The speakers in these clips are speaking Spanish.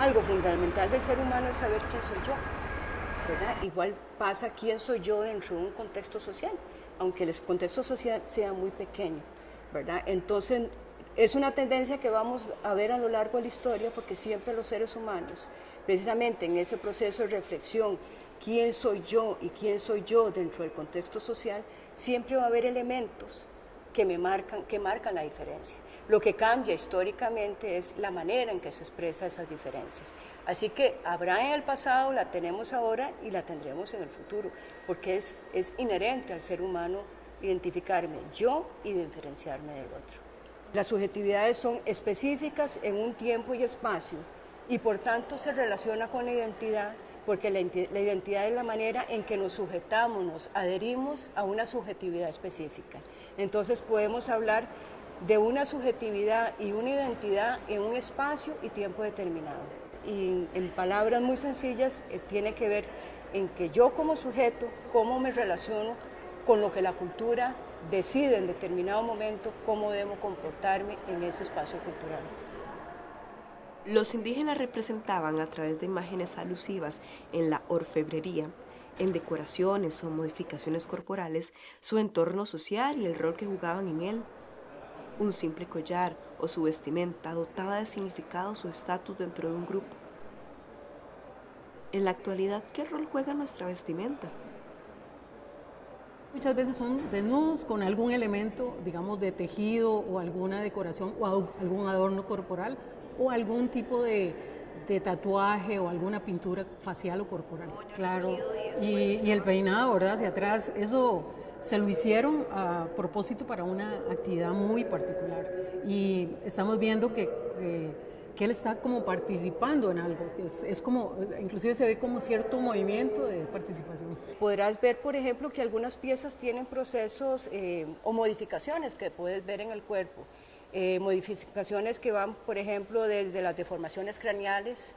algo fundamental del ser humano es saber quién soy yo, ¿verdad? Igual pasa quién soy yo dentro de un contexto social, aunque el contexto social sea muy pequeño, ¿verdad? Entonces, es una tendencia que vamos a ver a lo largo de la historia, porque siempre los seres humanos, precisamente en ese proceso de reflexión, quién soy yo y quién soy yo dentro del contexto social, siempre va a haber elementos que marcan la diferencia. Lo que cambia históricamente es la manera en que se expresa esas diferencias. Así que habrá en el pasado, la tenemos ahora y la tendremos en el futuro, porque es inherente al ser humano identificarme yo y diferenciarme del otro. Las subjetividades son específicas en un tiempo y espacio y por tanto se relaciona con la identidad, porque la identidad es la manera en que nos sujetamos, nos adherimos a una subjetividad específica. Entonces podemos hablar de una subjetividad y una identidad en un espacio y tiempo determinado. Y en palabras muy sencillas tiene que ver en que yo como sujeto, cómo me relaciono con lo que la cultura decide en determinado momento, cómo debo comportarme en ese espacio cultural. Los indígenas representaban a través de imágenes alusivas en la orfebrería, en decoraciones o modificaciones corporales, su entorno social y el rol que jugaban en él. Un simple collar o su vestimenta dotaba de significado su estatus dentro de un grupo. En la actualidad, ¿qué rol juega nuestra vestimenta? Muchas veces son desnudos con algún elemento, digamos, de tejido o alguna decoración o algún adorno corporal o algún tipo de tatuaje o alguna pintura facial o corporal. Claro, y el peinado, ¿verdad? Hacia atrás, eso se lo hicieron a propósito para una actividad muy particular. Y estamos viendo que él está como participando en algo, es como, inclusive se ve como cierto movimiento de participación. Podrás ver, por ejemplo, que algunas piezas tienen procesos o modificaciones que puedes ver en el cuerpo. Modificaciones que van, por ejemplo, desde las deformaciones craneales,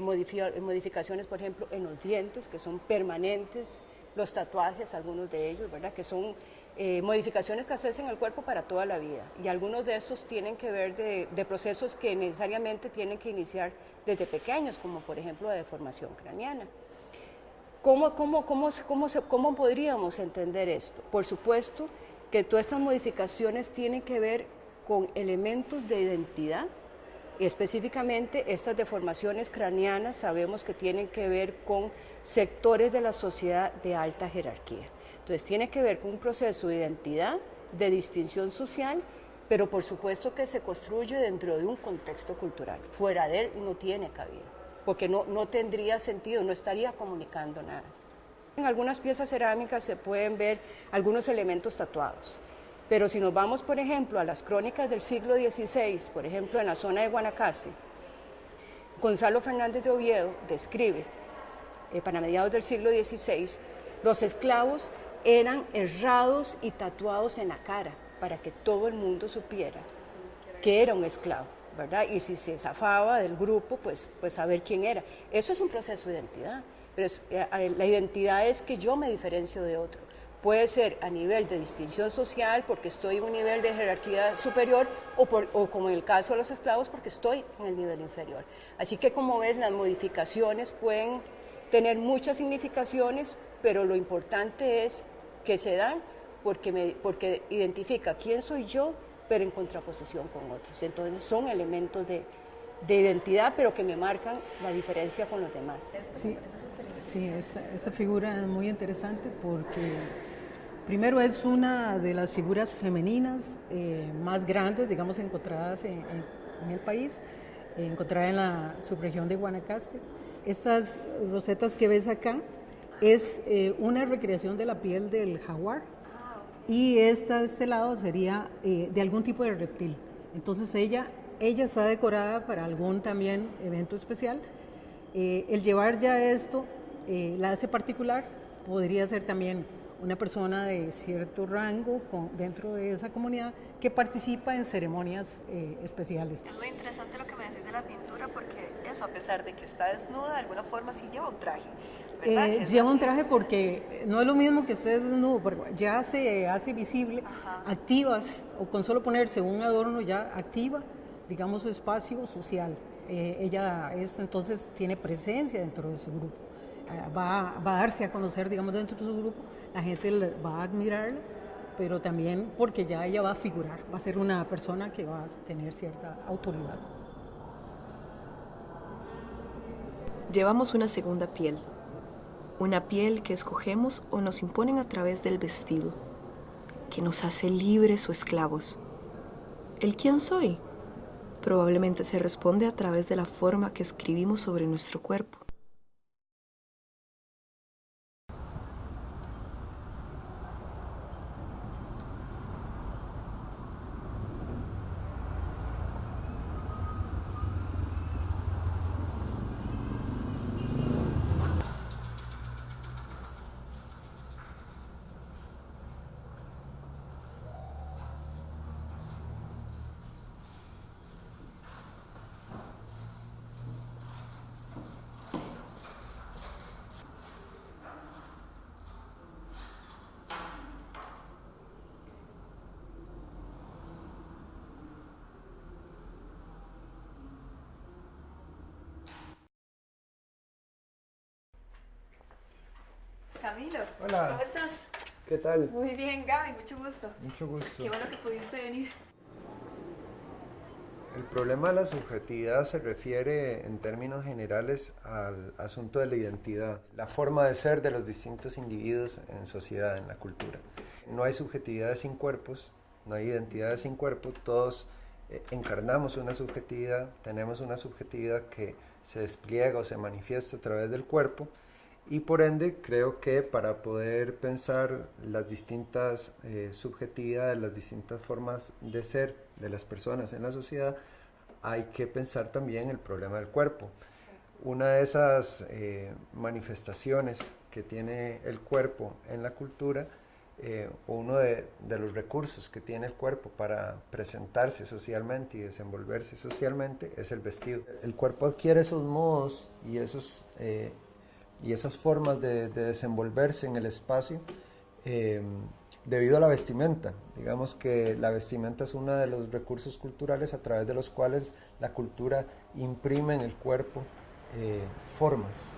modificaciones, por ejemplo, en los dientes, que son permanentes, los tatuajes, algunos de ellos, ¿verdad?, que son modificaciones que haces en el cuerpo para toda la vida. Y algunos de estos tienen que ver de procesos que necesariamente tienen que iniciar desde pequeños, como por ejemplo la deformación craneana. ¿Cómo podríamos entender esto? Por supuesto que todas estas modificaciones tienen que ver con elementos de identidad, y específicamente estas deformaciones craneanas sabemos que tienen que ver con sectores de la sociedad de alta jerarquía. Entonces tiene que ver con un proceso de identidad, de distinción social, pero por supuesto que se construye dentro de un contexto cultural. Fuera de él no tiene cabida, porque no tendría sentido, no estaría comunicando nada. En algunas piezas cerámicas se pueden ver algunos elementos tatuados. Pero si nos vamos, por ejemplo, a las crónicas del siglo XVI, por ejemplo, en la zona de Guanacaste, Gonzalo Fernández de Oviedo describe, para mediados del siglo XVI, los esclavos eran herrados y tatuados en la cara para que todo el mundo supiera que era un esclavo, ¿verdad? Y si se zafaba del grupo, pues saber quién era. Eso es un proceso de identidad, pero la identidad es que yo me diferencio de otro. Puede ser a nivel de distinción social, porque estoy en un nivel de jerarquía superior, o como en el caso de los esclavos, porque estoy en el nivel inferior. Así que, como ves, las modificaciones pueden tener muchas significaciones, pero lo importante es que se dan porque identifica quién soy yo, pero en contraposición con otros. Entonces son elementos de identidad, pero que me marcan la diferencia con los demás. Sí, esta figura es muy interesante porque primero es una de las figuras femeninas más grandes, digamos, encontradas en el país, encontrada en la subregión de Guanacaste. Estas rosetas que ves acá es una recreación de la piel del jaguar y esta de este lado sería de algún tipo de reptil. Entonces ella está decorada para algún también evento especial. El llevar ya esto la hace particular, podría ser también una persona de cierto rango dentro de esa comunidad que participa en ceremonias especiales. Es muy interesante lo que me decís de la pintura porque eso, a pesar de que está desnuda, de alguna forma sí lleva un traje. Lleva un traje porque no es lo mismo que estés desnudo, porque ya se hace visible, activas, o con solo ponerse un adorno ya activa, digamos, su espacio social. ella entonces tiene presencia dentro de su grupo. Va a darse a conocer, digamos, dentro de su grupo, la gente va a admirarla, pero también porque ya ella va a figurar, va a ser una persona que va a tener cierta autoridad. Llevamos una segunda piel, una piel que escogemos o nos imponen a través del vestido, que nos hace libres o esclavos. ¿El quién soy? Probablemente se responde a través de la forma que escribimos sobre nuestro cuerpo. Camilo, Hola. ¿cómo estás? ¿Qué tal? Muy bien, Gaby, mucho gusto. Mucho gusto. Qué bueno que pudiste venir. El problema de la subjetividad se refiere en términos generales al asunto de la identidad, la forma de ser de los distintos individuos en sociedad, en la cultura. No hay subjetividades sin cuerpos, no hay identidades sin cuerpo, todos encarnamos una subjetividad, tenemos una subjetividad que se despliega o se manifiesta a través del cuerpo. Y por ende creo que para poder pensar las distintas subjetividades, las distintas formas de ser de las personas en la sociedad, hay que pensar también el problema del cuerpo. Una de esas manifestaciones que tiene el cuerpo en la cultura, uno de los recursos que tiene el cuerpo para presentarse socialmente y desenvolverse socialmente es el vestido. El cuerpo adquiere esos modos y esas formas de desenvolverse en el espacio debido a la vestimenta. Digamos que la vestimenta es uno de los recursos culturales a través de los cuales la cultura imprime en el cuerpo formas.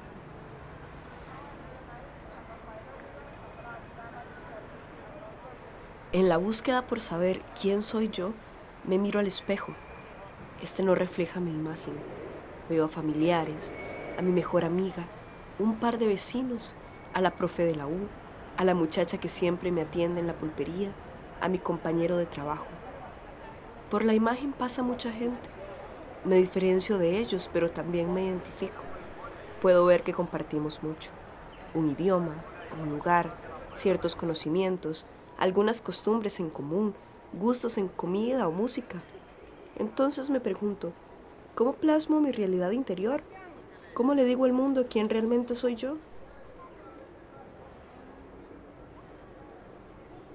En la búsqueda por saber quién soy yo, me miro al espejo. Este no refleja mi imagen. Veo a familiares, a mi mejor amiga, un par de vecinos, a la profe de la U, a la muchacha que siempre me atiende en la pulpería, a mi compañero de trabajo. Por la imagen pasa mucha gente. Me diferencio de ellos, pero también me identifico. Puedo ver que compartimos mucho. Un idioma, un lugar, ciertos conocimientos, algunas costumbres en común, gustos en comida o música. Entonces me pregunto, ¿cómo plasmo mi realidad interior? ¿Cómo le digo al mundo quién realmente soy yo?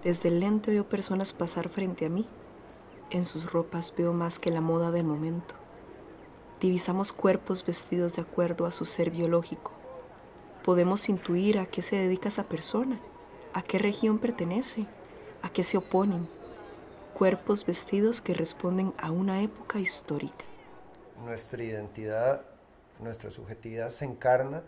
Desde el lente veo personas pasar frente a mí. En sus ropas veo más que la moda del momento. Divisamos cuerpos vestidos de acuerdo a su ser biológico. Podemos intuir a qué se dedica esa persona, a qué región pertenece, a qué se oponen. Cuerpos vestidos que responden a una época histórica. Nuestra identidad, nuestra subjetividad se encarna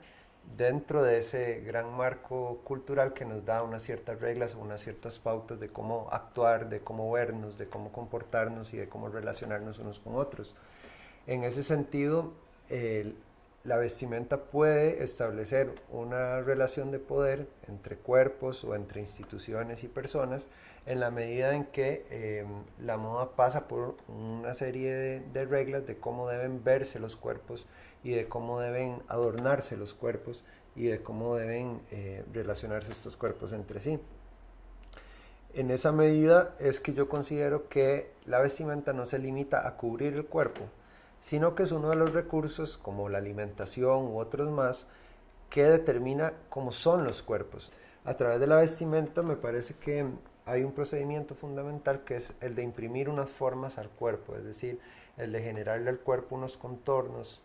dentro de ese gran marco cultural que nos da unas ciertas reglas o unas ciertas pautas de cómo actuar, de cómo vernos, de cómo comportarnos y de cómo relacionarnos unos con otros. En ese sentido, la vestimenta puede establecer una relación de poder entre cuerpos o entre instituciones y personas en la medida en que la moda pasa por una serie de reglas de cómo deben verse los cuerpos y de cómo deben adornarse los cuerpos y de cómo deben relacionarse estos cuerpos entre sí. En esa medida es que yo considero que la vestimenta no se limita a cubrir el cuerpo, sino que es uno de los recursos, como la alimentación u otros más, que determina cómo son los cuerpos. A través de la vestimenta me parece que hay un procedimiento fundamental que es el de imprimir unas formas al cuerpo, es decir, el de generarle al cuerpo unos contornos,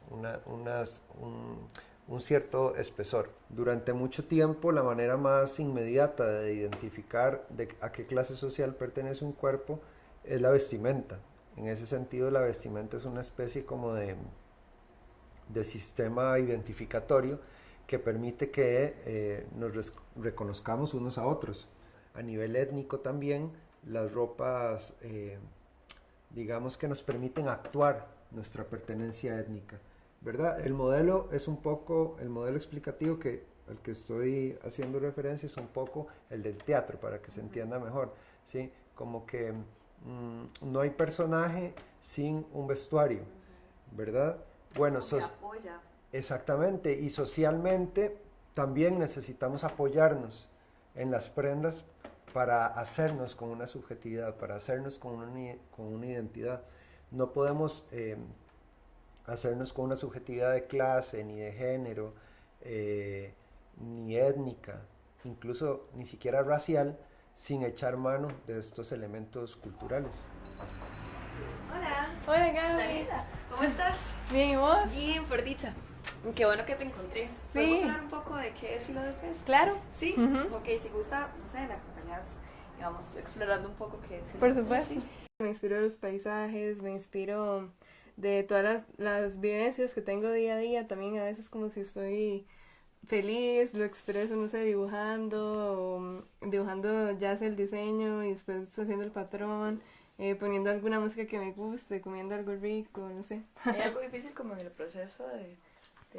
un cierto espesor. Durante mucho tiempo la manera más inmediata de identificar a qué clase social pertenece un cuerpo es la vestimenta. En ese sentido la vestimenta es una especie como de de sistema identificatorio que permite que nos reconozcamos unos a otros. A nivel étnico también, las ropas, digamos que nos permiten actuar nuestra pertenencia étnica, ¿verdad? El modelo es un poco, el modelo explicativo al que estoy haciendo referencia es un poco el del teatro, para que se entienda mejor, ¿sí? Como que no hay personaje sin un vestuario, ¿verdad? Bueno, apoya. exactamente, y socialmente también necesitamos apoyarnos en las prendas para hacernos con una subjetividad, para hacernos con una identidad. No podemos hacernos con una subjetividad de clase, ni de género, ni étnica, incluso ni siquiera racial, sin echar mano de estos elementos culturales. Hola. Hola Gaby. Daniela, ¿cómo estás? Bien, ¿y vos? Bien, por dicha. Qué bueno que te encontré. Sí. ¿Podemos hablar un poco de qué es Hilo de Pez? Claro. Sí. Ujú. Ok, si gusta, no sé, me acompañas y vamos explorando un poco qué es Hilo Por de Pez. supuesto. Sí. Me inspiro de los paisajes, me inspiro de todas las vivencias que tengo día a día. También a veces como si estoy feliz, lo expreso, no sé, dibujando, o dibujando ya sea el diseño y después haciendo el patrón, poniendo alguna música que me guste, comiendo algo rico, no sé. ¿Hay algo difícil como en el proceso de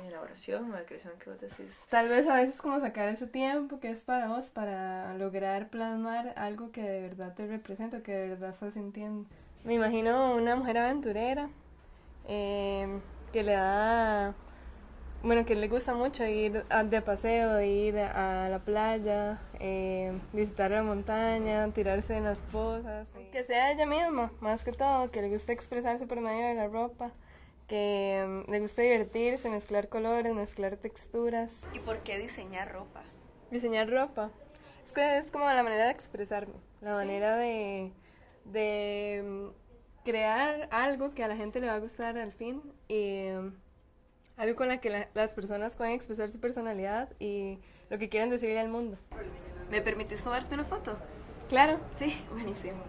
elaboración o de creación que vos decís? Tal vez a veces como sacar ese tiempo que es para vos, para lograr plasmar algo que de verdad te representa, que de verdad estás sintiendo. Me imagino una mujer aventurera que le da, bueno, que le gusta mucho ir de paseo, de ir a la playa, visitar la montaña, tirarse en las pozas. Que sea ella misma, más que todo, que le guste expresarse por medio de la ropa, que le gusta divertirse, mezclar colores, mezclar texturas. ¿Y por qué diseñar ropa? Diseñar ropa. Es que es como la manera de expresarme, la Sí. manera de crear algo que a la gente le va a gustar al fin y algo con la que las personas pueden expresar su personalidad y lo que quieren decirle al mundo. ¿Me permitís tomarte una foto? Claro. Sí, buenísimo.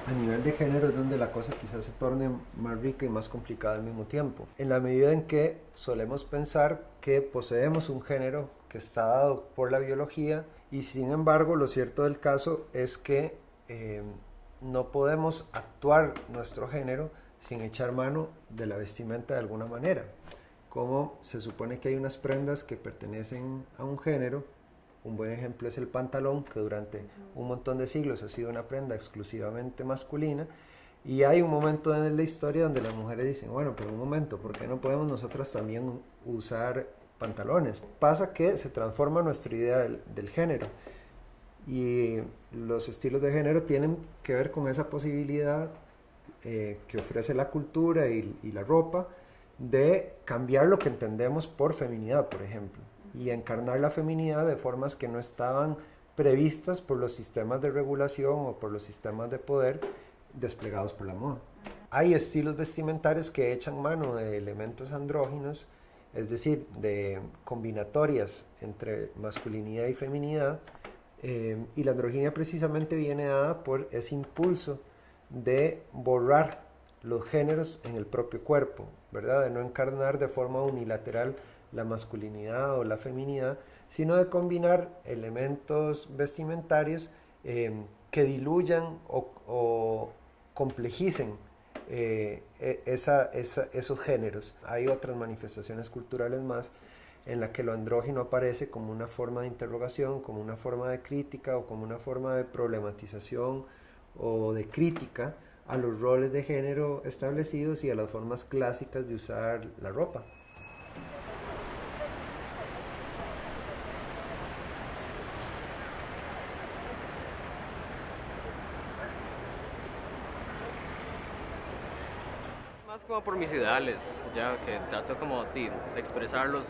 A nivel de género es donde la cosa quizás se torne más rica y más complicada al mismo tiempo. En la medida en que solemos pensar que poseemos un género que está dado por la biología y sin embargo lo cierto del caso es que no podemos actuar nuestro género sin echar mano de la vestimenta de alguna manera. Como se supone que hay unas prendas que pertenecen a un género. Un buen ejemplo es el pantalón, que durante un montón de siglos ha sido una prenda exclusivamente masculina, y hay un momento en la historia donde las mujeres dicen, bueno, pero un momento, ¿por qué no podemos nosotras también usar pantalones? Pasa que se transforma nuestra idea del género, y los estilos de género tienen que ver con esa posibilidad que ofrece la cultura y la ropa de cambiar lo que entendemos por feminidad, por ejemplo, y encarnar la feminidad de formas que no estaban previstas por los sistemas de regulación o por los sistemas de poder desplegados por la moda. Hay estilos vestimentarios que echan mano de elementos andróginos, es decir, de combinatorias entre masculinidad y feminidad, y la androginia precisamente viene dada por ese impulso de borrar los géneros en el propio cuerpo, ¿verdad? De no encarnar de forma unilateral la masculinidad o la feminidad, sino de combinar elementos vestimentarios que diluyan o complejicen esos géneros. Hay otras manifestaciones culturales más en la que lo andrógino aparece como una forma de interrogación, como una forma de crítica o como una forma de problematización o de crítica a los roles de género establecidos y a las formas clásicas de usar la ropa. Más como por mis ideales, ya que trato como de expresarlos,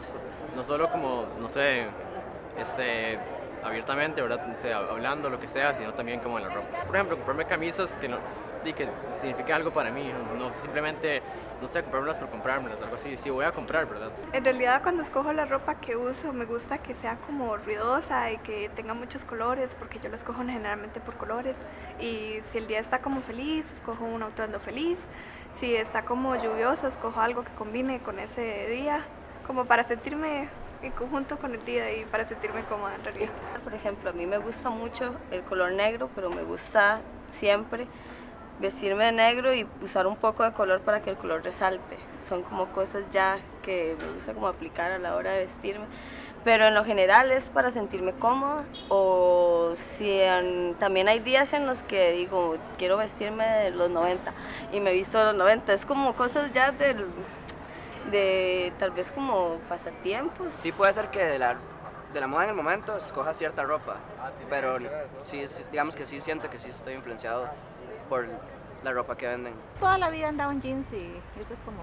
no solo como, no sé, abiertamente, ¿verdad? O sea, hablando, lo que sea, sino también como en la ropa. Por ejemplo, comprarme camisas que no, que significa algo para mí, no simplemente, no sé, comprármelas por comprármelas, algo así, sí voy a comprar, ¿verdad? En realidad cuando escojo la ropa que uso me gusta que sea como ruidosa y que tenga muchos colores, porque yo la escojo generalmente por colores, y si el día está como feliz, escojo un atuendo feliz, si está como lluvioso, escojo algo que combine con ese día, como para sentirme en conjunto con el día y para sentirme cómoda en realidad. Por ejemplo, a mí me gusta mucho el color negro, pero me gusta siempre vestirme de negro y usar un poco de color para que el color resalte. Son como cosas ya que me gusta como aplicar a la hora de vestirme. Pero en lo general es para sentirme cómoda, o si también hay días en los que digo, quiero vestirme de los 90 y me visto de los 90. Es como cosas ya de tal vez como pasatiempos. Sí puede ser que de la moda en el momento escoja cierta ropa, pero sí, digamos que sí siento que sí estoy influenciado por la ropa que venden. Toda la vida he andado en jeans y eso es como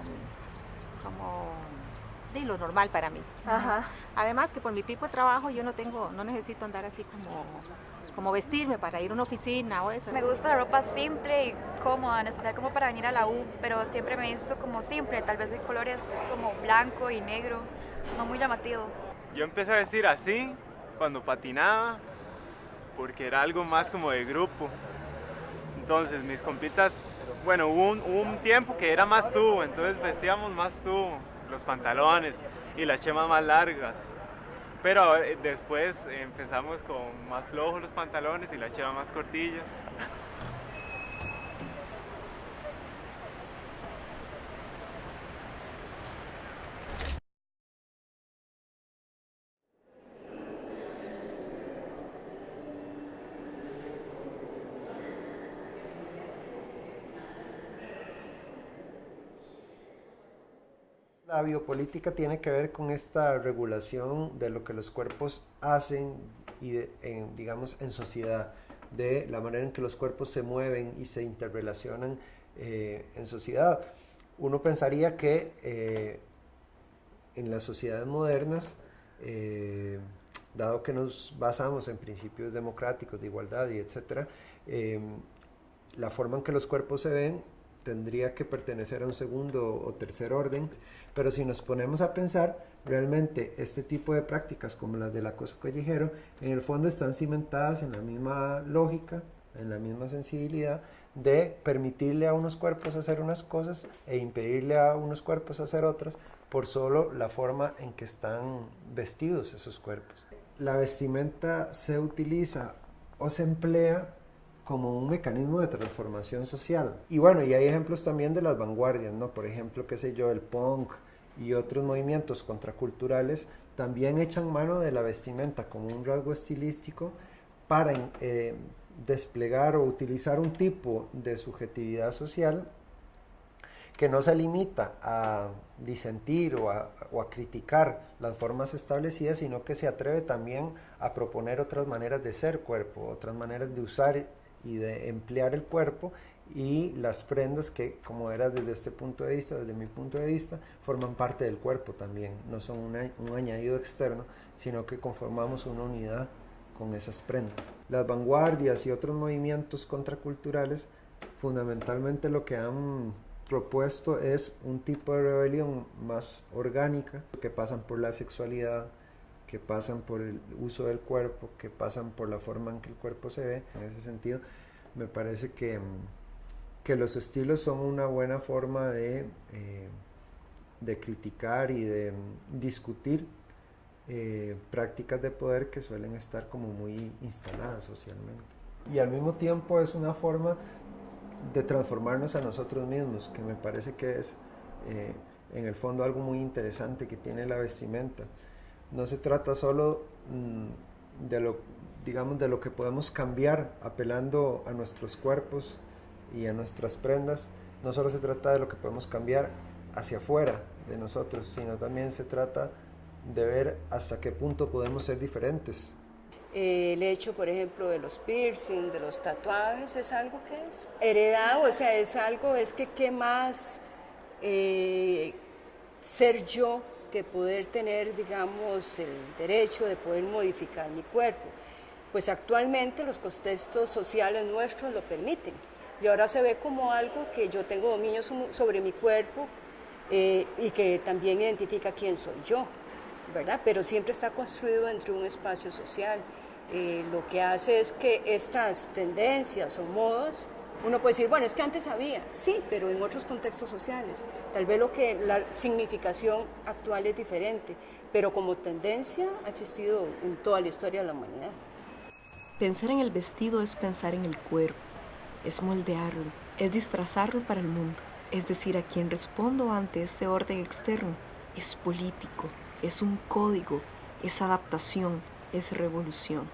de lo normal para mí. Ajá. Además que por mi tipo de trabajo yo no necesito andar así como vestirme para ir a una oficina o eso. Me gusta la ropa simple y cómoda, en especial como para venir a la U, pero siempre me he visto como simple, tal vez de colores como blanco y negro, no muy llamativo. Yo empecé a vestir así cuando patinaba, porque era algo más como de grupo. Entonces mis compitas, bueno, hubo un tiempo que era más tubo, entonces vestíamos más tubo, los pantalones y las chemas más largas. Pero después empezamos con más flojos los pantalones y las chemas más cortillas. La biopolítica tiene que ver con esta regulación de lo que los cuerpos hacen y digamos en sociedad, de la manera en que los cuerpos se mueven y se interrelacionan en sociedad. Uno pensaría que en las sociedades modernas, dado que nos basamos en principios democráticos de igualdad y etcétera, la forma en que los cuerpos se ven tendría que pertenecer a un segundo o tercer orden, pero si nos ponemos a pensar, realmente este tipo de prácticas como las del acoso callejero, en el fondo están cimentadas en la misma lógica, en la misma sensibilidad de permitirle a unos cuerpos hacer unas cosas e impedirle a unos cuerpos hacer otras por solo la forma en que están vestidos esos cuerpos. La vestimenta se utiliza o se emplea como un mecanismo de transformación social. Y bueno, y hay ejemplos también de las vanguardias, ¿no? Por ejemplo, qué sé yo, el punk y otros movimientos contraculturales también echan mano de la vestimenta como un rasgo estilístico para desplegar o utilizar un tipo de subjetividad social que no se limita a disentir o a criticar las formas establecidas, sino que se atreve también a proponer otras maneras de ser cuerpo, otras maneras de usar y de emplear el cuerpo y las prendas que, como era desde este punto de vista, desde mi punto de vista, forman parte del cuerpo también, no son un añadido externo, sino que conformamos una unidad con esas prendas. Las vanguardias y otros movimientos contraculturales fundamentalmente lo que han propuesto es un tipo de rebelión más orgánica, que pasan por la sexualidad, que pasan por el uso del cuerpo, que pasan por la forma en que el cuerpo se ve. En ese sentido, me parece que los estilos son una buena forma de criticar y de discutir prácticas de poder que suelen estar como muy instaladas socialmente. Y al mismo tiempo es una forma de transformarnos a nosotros mismos, que me parece que es en el fondo algo muy interesante que tiene la vestimenta. No se trata solo de lo que podemos cambiar apelando a nuestros cuerpos y a nuestras prendas, no solo se trata de lo que podemos cambiar hacia afuera de nosotros, sino también se trata de ver hasta qué punto podemos ser diferentes. El hecho, por ejemplo, de los piercing, de los tatuajes, es algo que es heredado, o sea, es que qué más ser yo que poder tener, digamos, el derecho de poder modificar mi cuerpo. pues actualmente los contextos sociales nuestros lo permiten. Y ahora se ve como algo que yo tengo dominio sobre mi cuerpo y que también identifica quién soy yo, ¿verdad? Pero siempre está construido dentro de un espacio social. Lo que hace es que estas tendencias o modas, uno puede decir, bueno, es que antes había, sí, pero en otros contextos sociales. Tal vez la significación actual es diferente, pero como tendencia ha existido en toda la historia de la humanidad. Pensar en el vestido es pensar en el cuerpo, es moldearlo, es disfrazarlo para el mundo. Es decir, a quien respondo ante este orden externo es político, es un código, es adaptación, es revolución.